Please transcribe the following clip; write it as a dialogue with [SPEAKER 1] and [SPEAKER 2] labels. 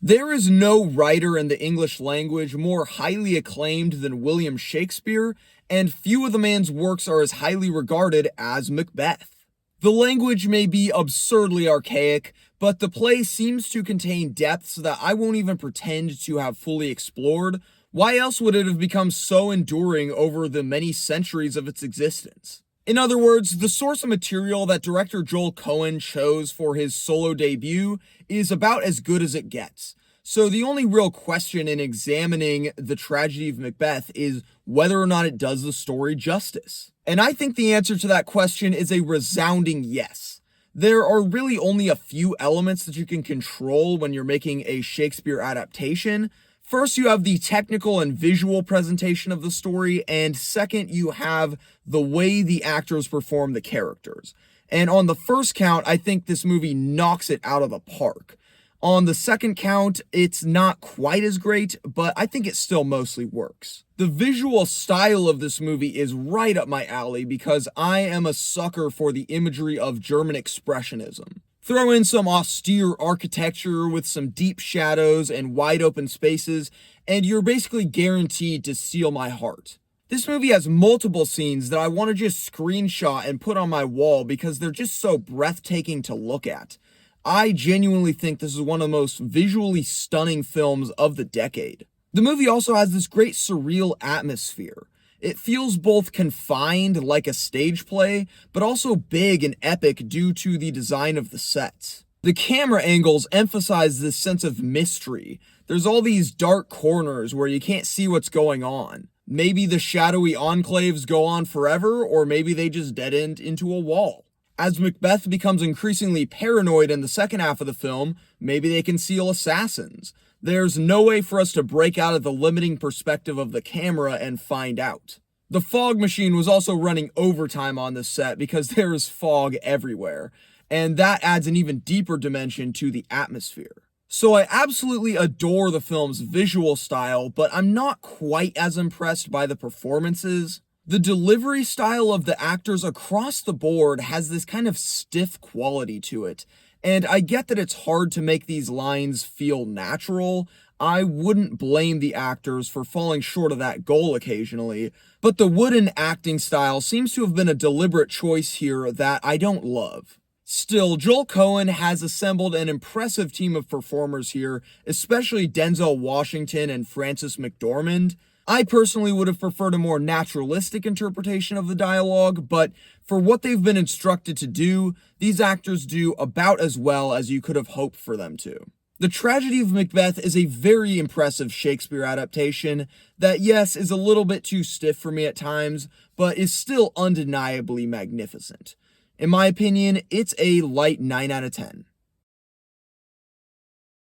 [SPEAKER 1] There is no writer in the English language more highly acclaimed than William Shakespeare, and few of the man's works are as highly regarded as Macbeth. The language may be absurdly archaic, but the play seems to contain depths that I won't even pretend to have fully explored. Why else would it have become so enduring over the many centuries of its existence? In other words, the source of material that director Joel Cohen chose for his solo debut is about as good as it gets. So the only real question in examining the tragedy of Macbeth is whether or not it does the story justice. And I think the answer to that question is a resounding yes. There are really only a few elements that you can control when you're making a Shakespeare adaptation. First, you have the technical and visual presentation of the story, and second, you have the way the actors perform the characters. And on the first count, I think this movie knocks it out of the park. On the second count, it's not quite as great, but I think it still mostly works. The visual style of this movie is right up my alley because I am a sucker for the imagery of German expressionism. Throw in some austere architecture with some deep shadows and wide open spaces, and you're basically guaranteed to steal my heart. This movie has multiple scenes that I want to just screenshot and put on my wall because they're just so breathtaking to look at. I genuinely think this is one of the most visually stunning films of the decade. The movie also has this great surreal atmosphere. It feels both confined like a stage play, but also big and epic due to the design of the sets. The camera angles emphasize this sense of mystery. There's all these dark corners where you can't see what's going on. Maybe the shadowy enclaves go on forever, or maybe they just dead end into a wall. As Macbeth becomes increasingly paranoid in the second half of the film, maybe they conceal assassins. There's no way for us to break out of the limiting perspective of the camera and find out. The fog machine was also running overtime on this set because there is fog everywhere, and that adds an even deeper dimension to the atmosphere. So I absolutely adore the film's visual style, but I'm not quite as impressed by the performances. The delivery style of the actors across the board has this kind of stiff quality to it, and I get that it's hard to make these lines feel natural. I wouldn't blame the actors for falling short of that goal occasionally, but the wooden acting style seems to have been a deliberate choice here that I don't love. Still, Joel Cohen has assembled an impressive team of performers here, especially Denzel Washington and Frances McDormand. I personally would have preferred a more naturalistic interpretation of the dialogue, but for what they've been instructed to do, these actors do about as well as you could have hoped for them to. The Tragedy of Macbeth is a very impressive Shakespeare adaptation that, yes, is a little bit too stiff for me at times, but is still undeniably magnificent. In my opinion, it's a light 9 out of 10.